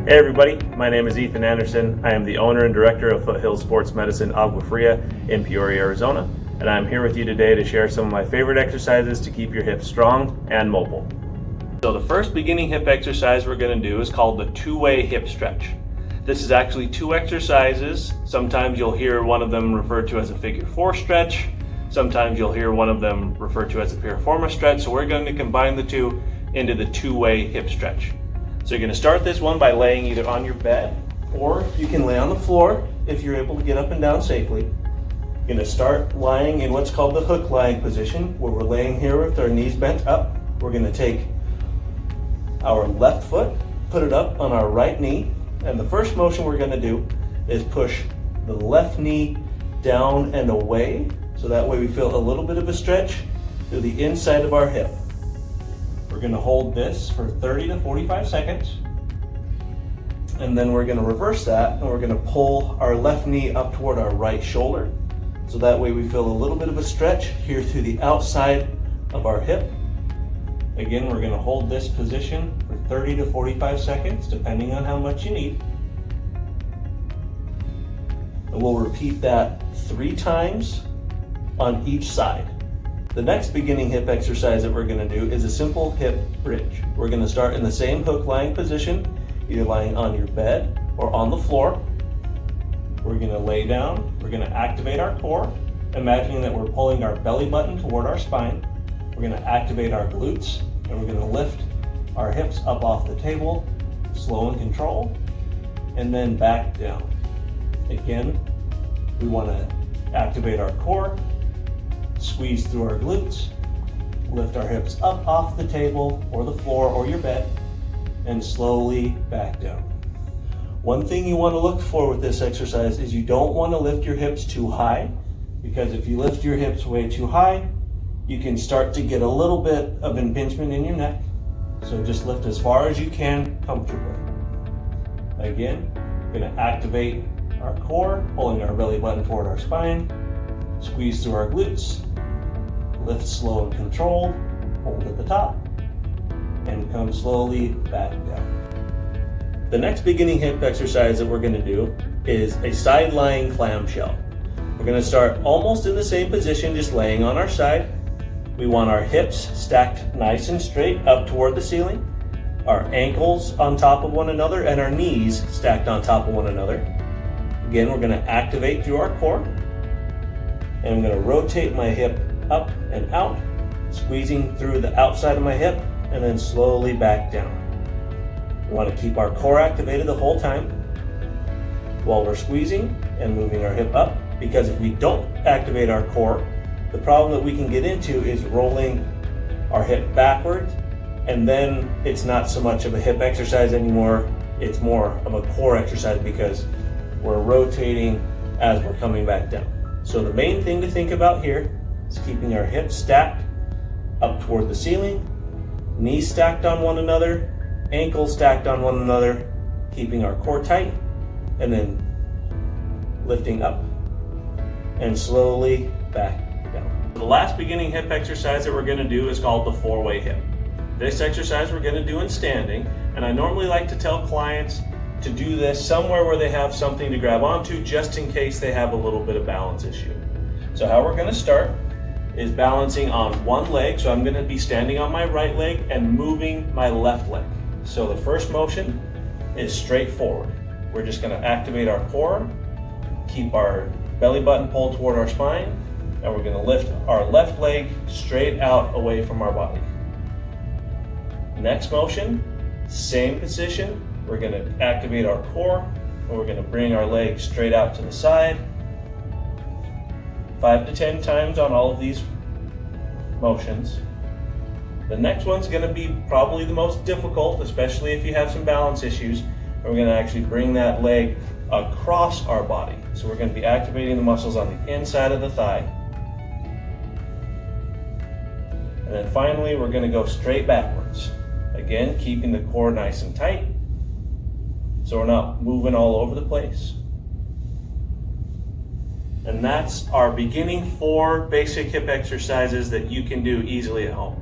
Hey everybody, my name is Ethan Anderson. I am the owner and director of Foothill Sports Medicine Agua Fria in Peoria, Arizona, and I'm here with you today to share some of my favorite exercises to keep your hips strong and mobile. So the first beginning hip exercise we're going to do is called the TwoWay Hip Stretch. This is actually two exercises. Sometimes you'll hear one of them referred to as a figure 4 stretch. Sometimes you'll hear one of them referred to as a piriformis stretch. So we're going to combine the two into the TwoWay Hip Stretch. So you're going to start this one by laying either on your bed, or you can lay on the floor if you're able to get up and down safely. You're going to start lying in what's called the hook lying position, where we're laying here with our knees bent up. We're going to take our left foot, put it up on our right knee, and the first motion we're going to do is push the left knee down and away, so that way we feel a little bit of a stretch through the inside of our hip. We're going to hold this for 30 to 45 seconds, and then we're going to reverse that, and we're going to pull our left knee up toward our right shoulder, so that way we feel a little bit of a stretch here through the outside of our hip. Again, we're going to hold this position for 30 to 45 seconds, depending on how much you need. And we'll repeat that 3 times on each side. The next beginning hip exercise that we're going to do is a simple hip bridge. We're going to start in the same hook lying position, either lying on your bed or on the floor. We're going to lay down. We're going to activate our core, imagining that we're pulling our belly button toward our spine. We're going to activate our glutes, and we're going to lift our hips up off the table, slow and control, and then back down. Again, we want to activate our core, squeeze through our glutes, lift our hips up off the table or the floor or your bed, and slowly back down. One thing you want to look for with this exercise is you don't want to lift your hips too high, because if you lift your hips way too high, you can start to get a little bit of impingement in your neck. So just lift as far as you can comfortably. Again, we're going to activate our core, pulling our belly button toward our spine, squeeze through our glutes, lift slow and controlled, hold at the top, and come slowly back down. The next beginning hip exercise that we're going to do is a side lying clamshell. We're going to start almost in the same position, just laying on our side. We want our hips stacked nice and straight up toward the ceiling, our ankles on top of one another, and our knees stacked on top of one another. Again, we're going to activate through our core, and I'm going to rotate my hip up and out, squeezing through the outside of my hip, and then slowly back down. We want to keep our core activated the whole time while we're squeezing and moving our hip up, because if we don't activate our core, the problem that we can get into is rolling our hip backward, and then it's not so much of a hip exercise anymore, it's more of a core exercise because we're rotating as we're coming back down. So the main thing to think about here is keeping our hips stacked up toward the ceiling, knees stacked on one another, ankles stacked on one another, keeping our core tight, and then lifting up and slowly back down. The last beginning hip exercise that we're going to do is called the 4-way hip. This exercise we're going to do in standing, and I normally like to tell clients to do this somewhere where they have something to grab onto, just in case they have a little bit of balance issue. So how we're going to start is balancing on one leg. So I'm going to be standing on my right leg and moving my left leg. So the first motion is straight forward. We're just going to activate our core, keep our belly button pulled toward our spine, and we're going to lift our left leg straight out away from our body. Next motion, same position. We're going to activate our core, and we're going to bring our leg straight out to the side. 5 to 10 times on all of these motions. The next one's going to be probably the most difficult, especially if you have some balance issues. And we're going to actually bring that leg across our body. So we're going to be activating the muscles on the inside of the thigh. And then finally, we're going to go straight backwards. Again, keeping the core nice and tight, so we're not moving all over the place. And that's our beginning 4 basic hip exercises that you can do easily at home.